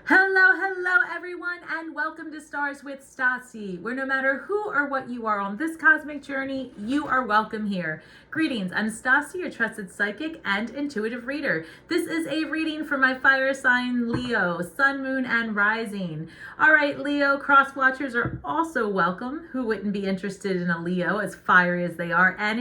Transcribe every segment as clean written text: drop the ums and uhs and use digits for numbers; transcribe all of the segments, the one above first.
Hello everyone, and welcome to Stars with Stasi, where no matter who or what you are on this cosmic journey, you are welcome here. Greetings, I'm Stasi, your trusted psychic and intuitive reader. This is a reading for my fire sign Leo, sun, moon, and rising. All right, Leo, cross watchers are also welcome. Who wouldn't be interested in a Leo, as fiery as they are? And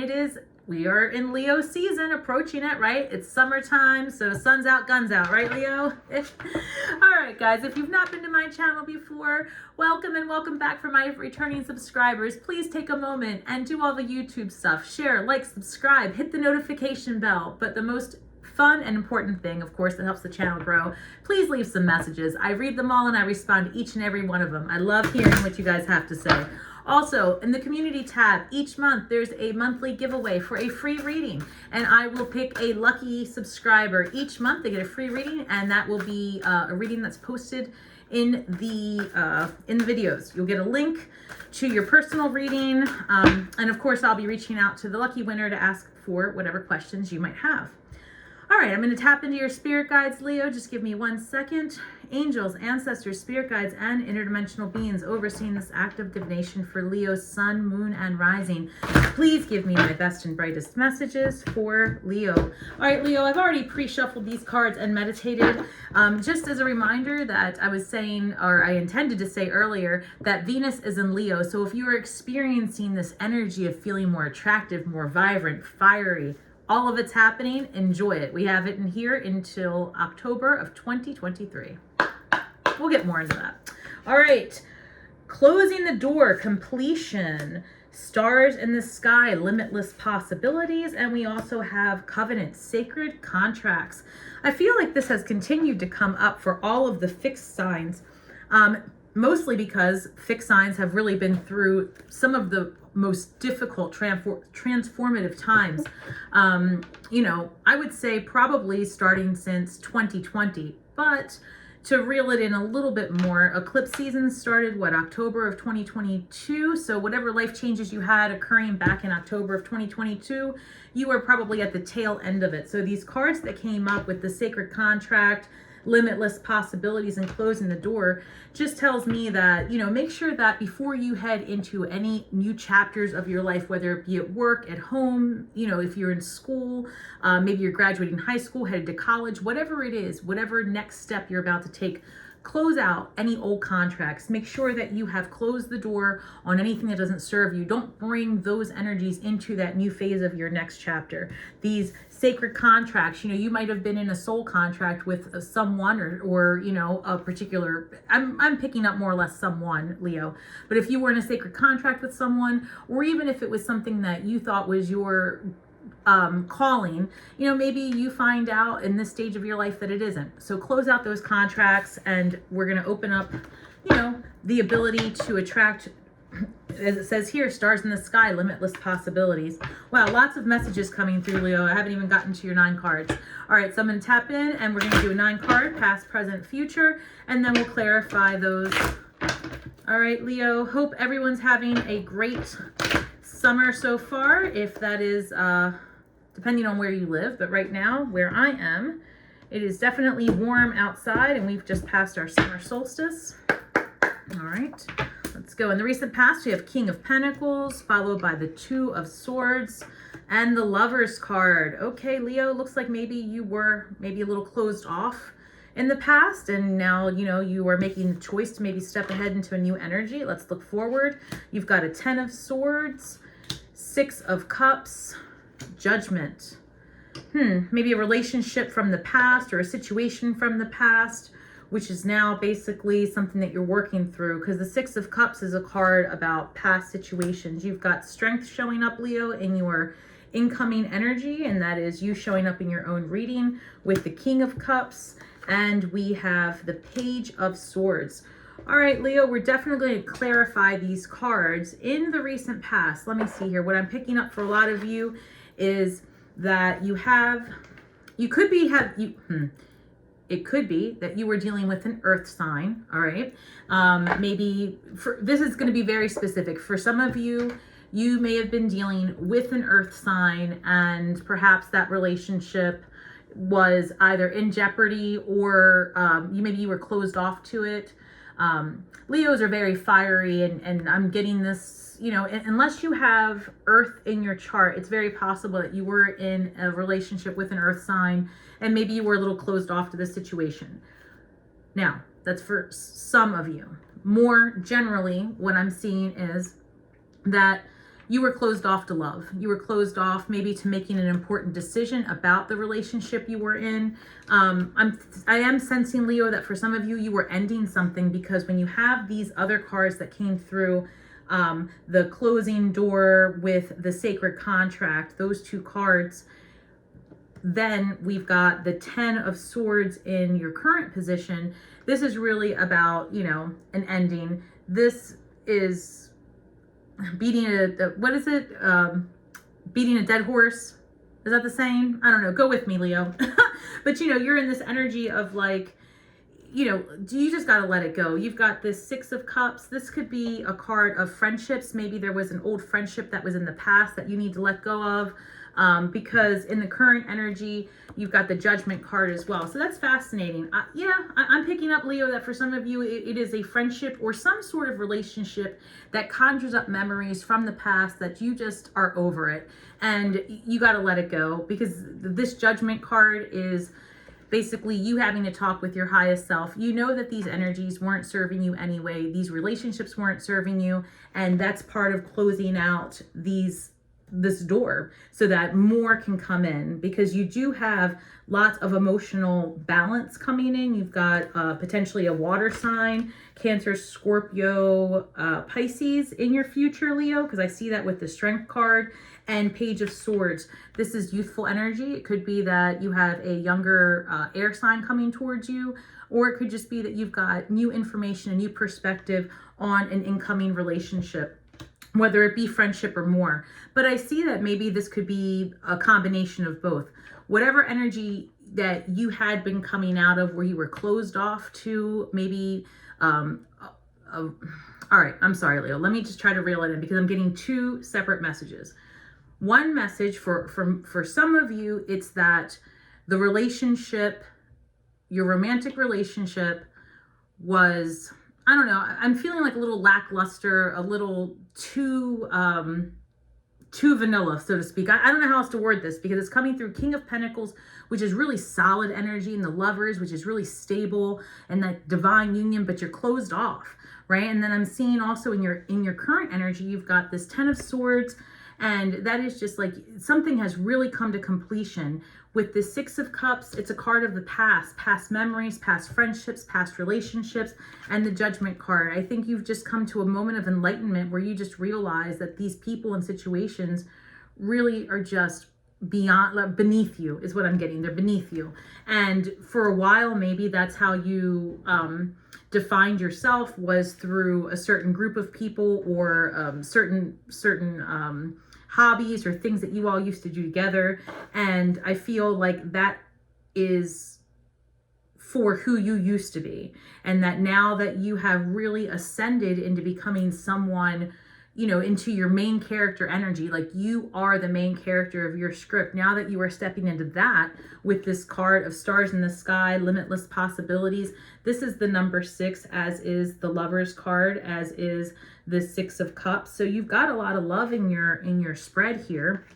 we are in Leo season, approaching it, right? It's summertime, so sun's out, guns out, right, Leo? All right, guys, if you've not been to my channel before, welcome and welcome back for my returning subscribers. Please take a moment and do all the YouTube stuff. Share, like, subscribe, hit the notification bell. But the most fun and important thing, of course, that helps the channel grow, please leave some messages. I read them all and I respond to each and every one of them. I love hearing what you guys have to say. Also, in the community tab, each month there's a monthly giveaway for a free reading, and I will pick a lucky subscriber each month. They get a free reading, and that will be a reading that's posted in the videos. You'll get a link to your personal reading, and of course I'll be reaching out to the lucky winner to ask for whatever questions you might have. All right, I'm going to tap into your spirit guides, Leo. Just give me 1 second. Angels, ancestors, spirit guides, and interdimensional beings overseeing this act of divination for Leo's sun, moon, and rising. Please give me my best and brightest messages for Leo. All right, Leo, I've already pre-shuffled these cards and meditated. Just as a reminder that I was saying, or I intended to say earlier, that Venus is in Leo. So if you are experiencing this energy of feeling more attractive, more vibrant, fiery, all of it's happening, enjoy it. We have it in here until October of 2023. We'll get more into that. All right, closing the door, completion, stars in the sky, limitless possibilities, and we also have covenant, sacred contracts. I feel like this has continued to come up for all of the fixed signs, mostly because fixed signs have really been through some of the most difficult transformative times. You know, I would say probably starting since 2020, but to reel it in a little bit more, eclipse season started, October of 2022. So whatever life changes you had occurring back in October of 2022, you were probably at the tail end of it. So these cards that came up with the sacred contract, limitless possibilities, and closing the door just tells me that, you know, make sure that before you head into any new chapters of your life, whether it be at work, at home, you know, if you're in school, maybe you're graduating high school, headed to college, whatever it is, whatever next step you're about to take, close out any old contracts. Make sure that you have closed the door on anything that doesn't serve you. Don't bring those energies into that new phase of your next chapter. These sacred contracts, you know, you might have been in a soul contract with someone or you know, a particular, I'm picking up more or less someone, Leo. But if you were in a sacred contract with someone, or even if it was something that you thought was your calling, you know, maybe you find out in this stage of your life that it isn't. So close out those contracts, and we're going to open up, you know, the ability to attract, as it says here, stars in the sky, limitless possibilities. Wow, lots of messages coming through, Leo. I haven't even gotten to your 9 cards. All right, so I'm going to tap in, and we're going to do a 9 card, past, present, future, and then we'll clarify those. All right, Leo, hope everyone's having a great summer so far, if that is depending on where you live. But right now, where I am, it is definitely warm outside, and we've just passed our summer solstice. All right, let's go. In the recent past, we have King of Pentacles, followed by the 2 of Swords, and the Lover's card. Okay, Leo, looks like maybe you were a little closed off in the past, and now, you know, you are making the choice to maybe step ahead into a new energy. Let's look forward. You've got a 10 of Swords, 6 of Cups, Judgment. Maybe a relationship from the past or a situation from the past, which is now basically something that you're working through, because the 6 of Cups is a card about past situations. You've got strength showing up, Leo, in your incoming energy, and that is you showing up in your own reading with the King of Cups, and we have the Page of Swords. All right, Leo, we're definitely going to clarify these cards in the recent past. Let me see here. What I'm picking up for a lot of you is that it could be that you were dealing with an earth sign. All right. This is going to be very specific. For some of you, you may have been dealing with an earth sign, and perhaps that relationship was either in jeopardy or maybe you were closed off to it. Leos are very fiery, and I'm getting this, you know, unless you have Earth in your chart, it's very possible that you were in a relationship with an Earth sign and maybe you were a little closed off to the situation. Now, that's for some of you. More generally, what I'm seeing is that you were closed off to love. You were closed off maybe to making an important decision about the relationship you were in. I am sensing, Leo, that for some of you, you were ending something, because when you have these other cards that came through, the closing door with the sacred contract, those two cards, then we've got the 10 of swords in your current position. This is really about, you know, an ending. This is beating what is it? Beating a dead horse. Is that the saying? I don't know. Go with me, Leo. But, you know, you're in this energy of like, you know, you just got to let it go. You've got this 6 of Cups. This could be a card of friendships. Maybe there was an old friendship that was in the past that you need to let go of. Because in the current energy, you've got the Judgment card as well. So that's fascinating. I'm picking up, Leo, that for some of you, it is a friendship or some sort of relationship that conjures up memories from the past that you just are over it. And you got to let it go, because this Judgment card is basically you having to talk with your highest self. You know that these energies weren't serving you anyway. These relationships weren't serving you. And that's part of closing out this door so that more can come in, because you do have lots of emotional balance coming in. You've got potentially a water sign, Cancer, Scorpio, Pisces in your future, Leo, because I see that with the Strength card and Page of Swords. This is youthful energy. It could be that you have a younger air sign coming towards you, or it could just be that you've got new information, a new perspective on an incoming relationship, whether it be friendship or more. But I see that maybe this could be a combination of both. Whatever energy that you had been coming out of, where you were closed off to, maybe, all right, I'm sorry, Leo. Let me just try to reel it in, because I'm getting two separate messages. One message for some of you, it's that the relationship, your romantic relationship was, I don't know, I'm feeling like a little lackluster, a little too vanilla, so to speak. I don't know how else to word this, because it's coming through King of Pentacles, which is really solid energy, and the Lovers, which is really stable, and that divine union, but you're closed off, right? And then I'm seeing also in your current energy, you've got this 10 of Swords, and that is just like something has really come to completion. With the 6 of Cups, it's a card of the past memories, past friendships, past relationships, and the Judgment card. I think you've just come to a moment of enlightenment where you just realize that these people and situations really are just beneath you, is what I'm getting. They're beneath you. And for a while, maybe that's how you defined yourself, was through a certain group of people, or certain hobbies or things that you all used to do together. And I feel like that is for who you used to be, and that now that you have really ascended into becoming someone, you know, into your main character energy, like you are the main character of your script. Now that you are stepping into that with this card of stars in the sky, limitless possibilities. This is the number 6, as is the Lovers card, as is the 6 of Cups. So you've got a lot of love in your spread here,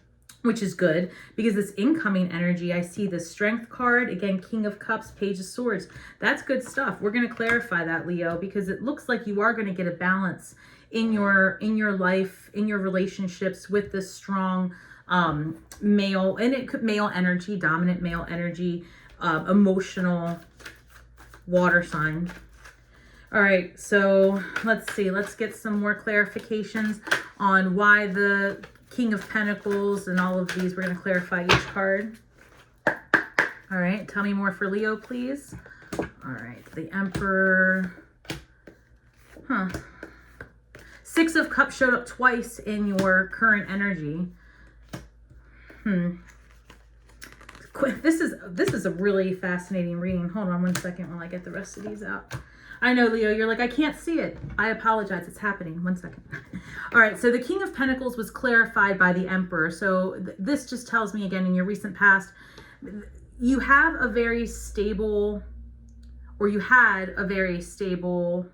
which is good, because this incoming energy, I see the Strength card, again, King of Cups, Page of Swords. That's good stuff. We're going to clarify that, Leo, because it looks like you are going to get a balance in your life, in your relationships, with this strong male, and it could male energy, dominant male energy, emotional water sign. All right, so let's see. Let's get some more clarifications on why the King of Pentacles and all of these. We're going to clarify each card. All right, tell me more for Leo, please. All right, the Emperor. 6 of Cups showed up twice in your current energy. This is a really fascinating reading. Hold on one second while I get the rest of these out. I know, Leo, you're like, I can't see it. I apologize. It's happening. One second. All right. So the King of Pentacles was clarified by the Emperor. So this just tells me, again, in your recent past, you have a very stable, or you had a very stable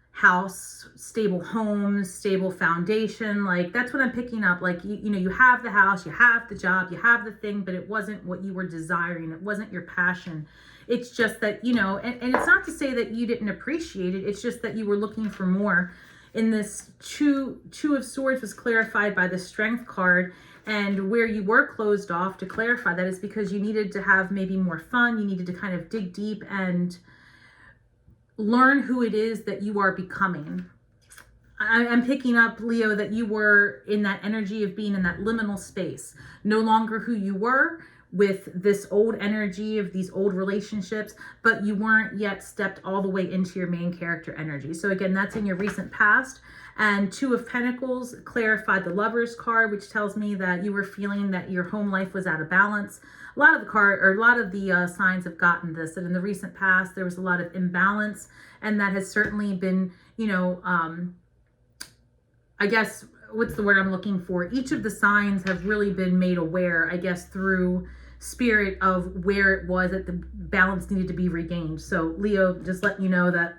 house, stable homes, stable foundation. Like, that's what I'm picking up. Like, you know, you have the house, you have the job, you have the thing, but it wasn't what you were desiring. It wasn't your passion. It's just that, you know, and it's not to say that you didn't appreciate it. It's just that you were looking for more. In this two of swords was clarified by the strength card, and where you were closed off, to clarify that, is because you needed to have maybe more fun. You needed to kind of dig deep and learn who it is that you are becoming. I'm picking up, Leo, that you were in that energy of being in that liminal space, no longer who you were with this old energy of these old relationships, but you weren't yet stepped all the way into your main character energy. So again, that's in your recent past. And Two of Pentacles clarified the Lover's card, which tells me that you were feeling that your home life was out of balance. A lot of the signs have gotten this, that in the recent past there was a lot of imbalance, and that has certainly been, you know, I guess, what's the word I'm looking for? Each of the signs have really been made aware, I guess, through spirit, of where it was that the balance needed to be regained. So Leo, just letting you know that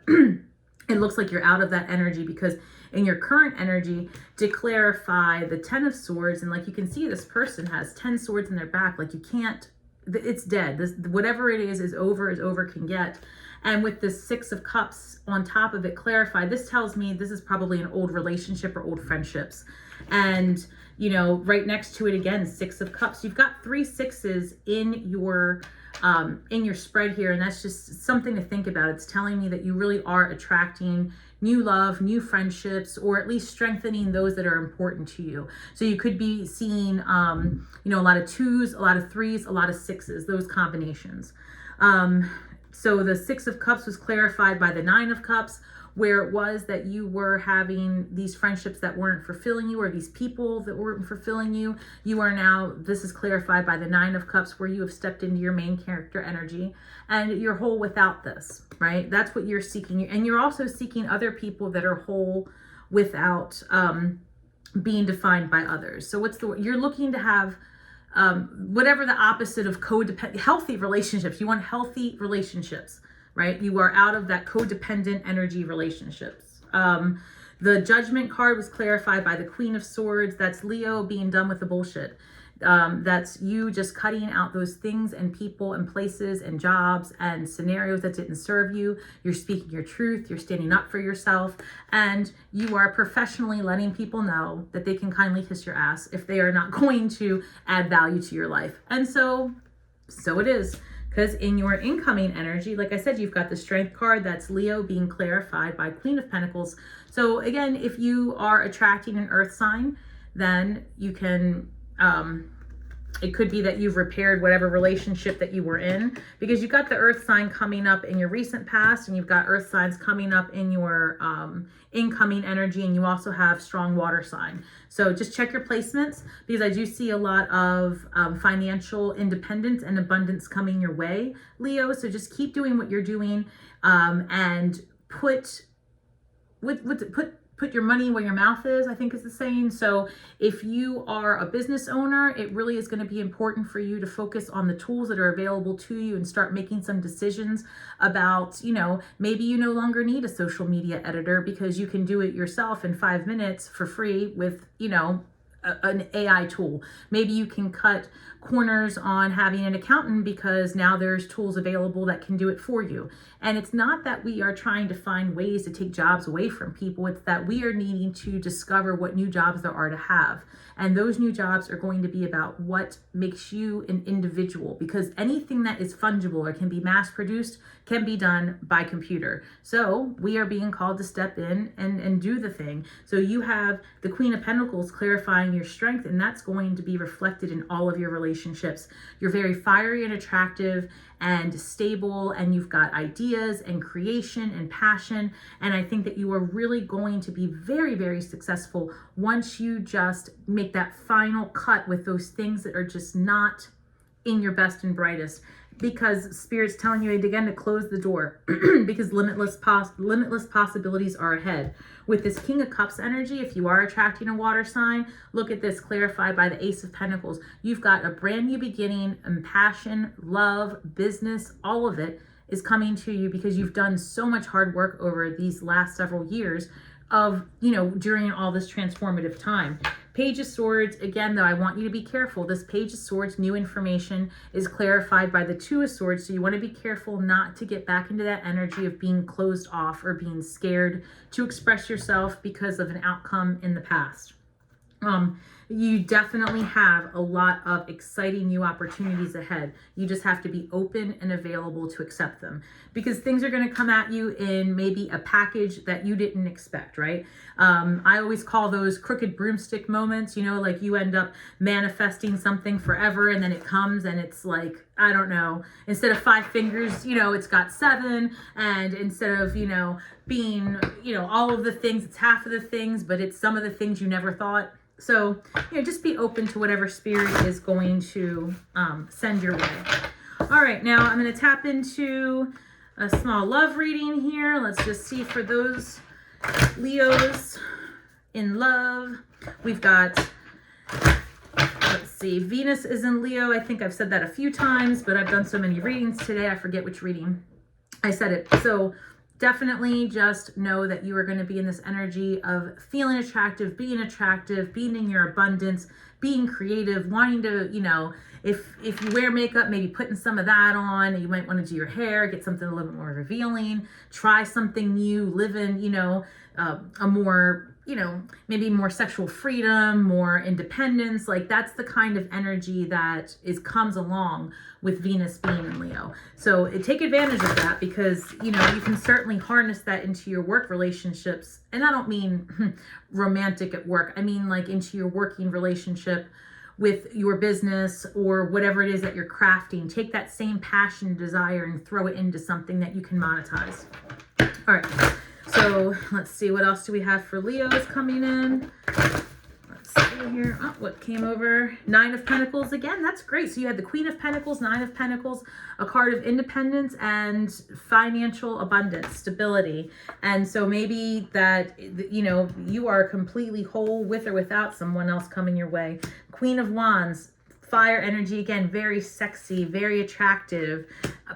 it looks like you're out of that energy, because in your current energy, to clarify the Ten of Swords, and like you can see, this person has 10 swords in their back. Like, you can't, it's dead. This, whatever it is over can get. And with the Six of Cups on top of it clarified, this tells me this is probably an old relationship or old friendships. And, you know, right next to it again, Six of Cups. You've got 3 sixes in your spread here, and that's just something to think about. It's telling me that you really are attracting new love, new friendships, or at least strengthening those that are important to you. So you could be seeing, you know, a lot of 2s, a lot of 3s, a lot of 6s, those combinations. So the Six of Cups was clarified by the Nine of Cups, where it was that you were having these friendships that weren't fulfilling you, or these people that weren't fulfilling you. You are now, this is clarified by the Nine of Cups, where you have stepped into your main character energy, and you're whole without this, right? That's what you're seeking. And you're also seeking other people that are whole without being defined by others. So what's the word? You're looking to have whatever the opposite of codependent, healthy relationships. You want healthy relationships, right? You are out of that codependent energy relationships. The Judgment card was clarified by the Queen of Swords. That's Leo being done with the bullshit. That's you just cutting out those things and people and places and jobs and scenarios that didn't serve you. You're speaking your truth. You're standing up for yourself. And you are professionally letting people know that they can kindly kiss your ass if they are not going to add value to your life. And so it is. Because in your incoming energy, like I said, you've got the Strength card. That's Leo being clarified by Queen of Pentacles. So again, if you are attracting an earth sign, then you can, it could be that you've repaired whatever relationship that you were in, because you've got the earth sign coming up in your recent past, and you've got earth signs coming up in your incoming energy, and you also have strong water sign. So just check your placements, because I do see a lot of financial independence and abundance coming your way, Leo. So just keep doing what you're doing, and put your money where your mouth is, I think is the saying. So if you are a business owner, it really is going to be important for you to focus on the tools that are available to you and start making some decisions about, you know, maybe you no longer need a social media editor, because you can do it yourself in 5 minutes for free with, you know, an AI tool. Maybe you can cut corners on having an accountant, because now there's tools available that can do it for you. And it's not that we are trying to find ways to take jobs away from people. It's that we are needing to discover what new jobs there are to have. And those new jobs are going to be about what makes you an individual, because anything that is fungible or can be mass produced can be done by computer. So we are being called to step in and do the thing. So you have the Queen of Pentacles clarifying your strength, and that's going to be reflected in all of your relationships. You're very fiery and attractive and stable, and you've got ideas and creation and passion. And I think that you are really going to be very, very successful once you just make that final cut with those things that are just not in your best and brightest. because Spirit's telling you again to close the door because limitless possibilities are ahead. With this King of Cups energy, if you are attracting a water sign, look at this clarified by the Ace of Pentacles. You've got a brand new beginning, and passion, love, business, all of it is coming to you because you've done so much hard work over these last several years of, during all this transformative time. Page of Swords, again, though, I want you to be careful. This Page of Swords, new information, is clarified by the Two of Swords. So you want to be careful not to get back into that energy of being closed off or being scared to express yourself because of an outcome in the past. You definitely have a lot of exciting new opportunities ahead. You just have to be open and available to accept them because things are going to come at you in maybe a package that you didn't expect, right? I always call those crooked broomstick moments, like you end up manifesting something forever and then it comes and it's like, I don't know, instead of 5 fingers, it's got 7, and instead of, being, all of the things, it's half of the things, but it's some of the things you never thought. So, just be open to whatever Spirit is going to send your way. All right, now I'm going to tap into a small love reading here. Let's just see for those Leos in love. We've got, let's see, Venus is in Leo. I think I've said that a few times, but I've done so many readings today, I forget which reading I said it. So definitely just know that you are going to be in this energy of feeling attractive, being in your abundance, being creative, wanting to, if you wear makeup, maybe putting some of that on. You might want to do your hair, get something a little bit more revealing, try something new, live in, a more, maybe more sexual freedom, more independence. Like that's the kind of energy that comes along with Venus being in Leo. So take advantage of that because, you can certainly harness that into your work relationships. And I don't mean romantic at work. I mean like into your working relationship with your business or whatever it is that you're crafting. Take that same passion, desire, and throw it into something that you can monetize. All right. So let's see, what else do we have for Leos coming in? Let's see here. Oh, what came over? 9 of Pentacles again. That's great. So you had the Queen of Pentacles, 9 of Pentacles, a card of independence and financial abundance, stability. And so maybe that, you are completely whole with or without someone else coming your way. Queen of Wands, fire energy, again, very sexy, very attractive,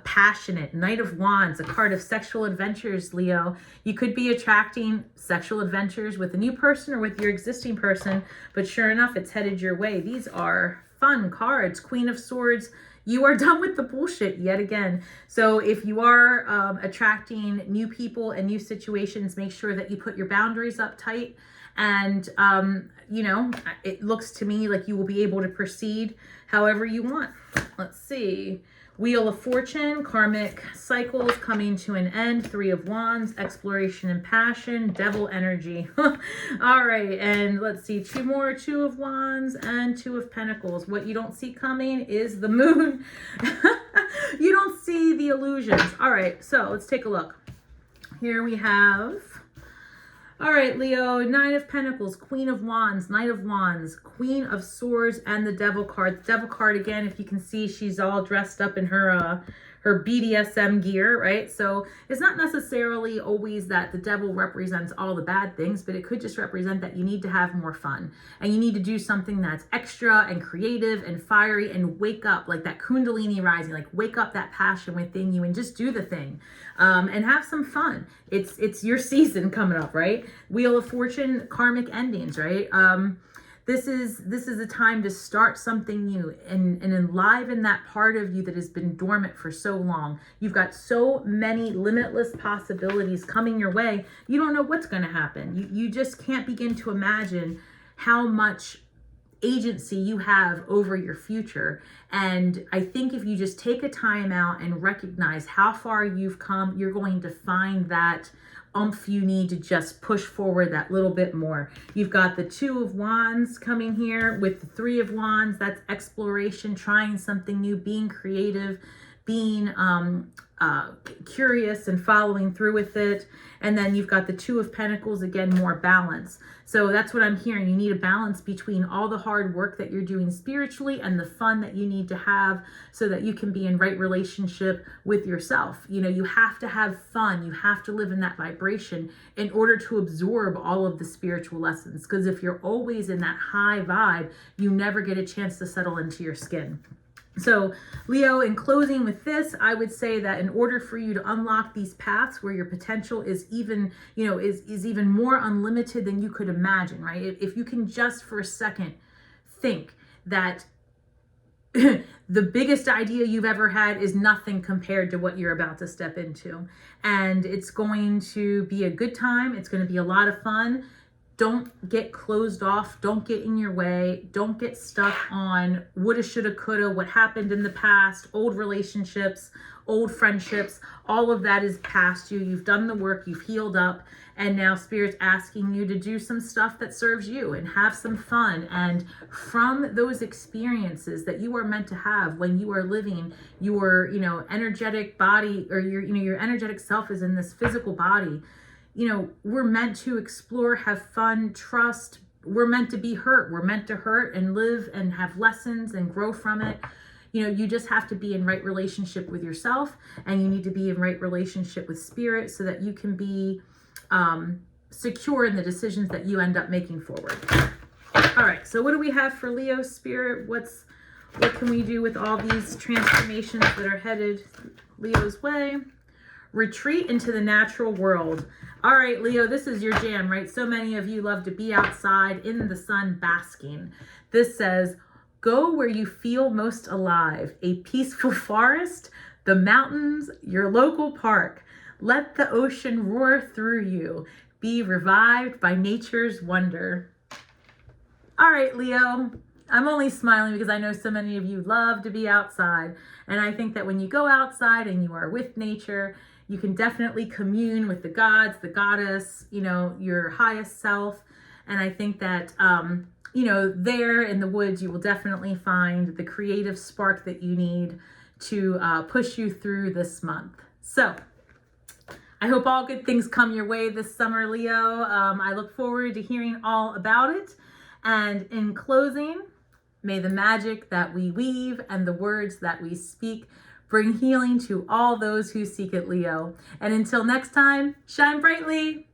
passionate. Knight of Wands, a card of sexual adventures, Leo. You could be attracting sexual adventures with a new person or with your existing person, but sure enough, it's headed your way. These are fun cards. Queen of Swords, you are done with the bullshit yet again. So if you are attracting new people and new situations, make sure that you put your boundaries up tight. And, it looks to me like you will be able to proceed however you want. Let's see. Wheel of Fortune, karmic cycles coming to an end. 3 of Wands, exploration and passion, devil energy. All right. And let's see, 2 more, 2 of Wands and 2 of Pentacles. What you don't see coming is the moon. You don't see the illusions. All right. So let's take a look. Here we have, all right, Leo, 9 of Pentacles, Queen of Wands, Knight of Wands, Queen of Swords, and the Devil card. The Devil card, again, if you can see, she's all dressed up in her BDSM gear, right? So it's not necessarily always that the devil represents all the bad things, but it could just represent that you need to have more fun and you need to do something that's extra and creative and fiery and wake up, like that Kundalini rising, like wake up that passion within you and just do the thing and have some fun. It's your season coming up, right? Wheel of Fortune, karmic endings, right? This is a time to start something new and enliven that part of you that has been dormant for so long. You've got so many limitless possibilities coming your way. You don't know what's going to happen. You just can't begin to imagine how much agency you have over your future. And I think if you just take a time out and recognize how far you've come, you're going to find that you need to just push forward that little bit more. You've got the 2 of Wands coming here with the 3 of Wands. That's exploration, trying something new, being creative, being curious and following through with it. And then you've got the Two of Pentacles, again, more balance. So that's what I'm hearing. You need a balance between all the hard work that you're doing spiritually and the fun that you need to have so that you can be in right relationship with yourself. You know, you have to have fun. You have to live in that vibration in order to absorb all of the spiritual lessons. Because if you're always in that high vibe, you never get a chance to settle into your skin. So Leo, in closing with this, I would say that in order for you to unlock these paths where your potential is even, you know, is even more unlimited than you could imagine, right? If you can just for a second think that the biggest idea you've ever had is nothing compared to what you're about to step into. And it's going to be a good time. It's going to be a lot of fun. Don't get closed off. Don't get in your way. Don't get stuck on woulda, shoulda, coulda, what happened in the past, old relationships, old friendships. All of that is past you. You've done the work. You've healed up. And now Spirit's asking you to do some stuff that serves you and have some fun. And from those experiences that you are meant to have when you are living your, you know, energetic body, or your, you know, your energetic self is in this physical body. You know, we're meant to explore, have fun, trust. We're meant to be hurt. We're meant to hurt and live and have lessons and grow from it. You know, you just have to be in right relationship with yourself, and you need to be in right relationship with Spirit so that you can be secure in the decisions that you end up making forward. All right, so what do we have for Leo Spirit? What can we do with all these transformations that are headed Leo's way? Retreat into the natural world. All right, Leo, this is your jam, right? So many of you love to be outside in the sun basking. This says, go where you feel most alive. A peaceful forest, the mountains, your local park. Let the ocean roar through you. Be revived by nature's wonder. All right, Leo. I'm only smiling because I know so many of you love to be outside. And I think that when you go outside and you are with nature, you can definitely commune with the gods, the goddess, you know, your highest self. And I think that, you know, there in the woods, you will definitely find the creative spark that you need to push you through this month. So I hope all good things come your way this summer, Leo. I look forward to hearing all about it. And in closing, may the magic that we weave and the words that we speak bring healing to all those who seek it, Leo. And until next time, shine brightly.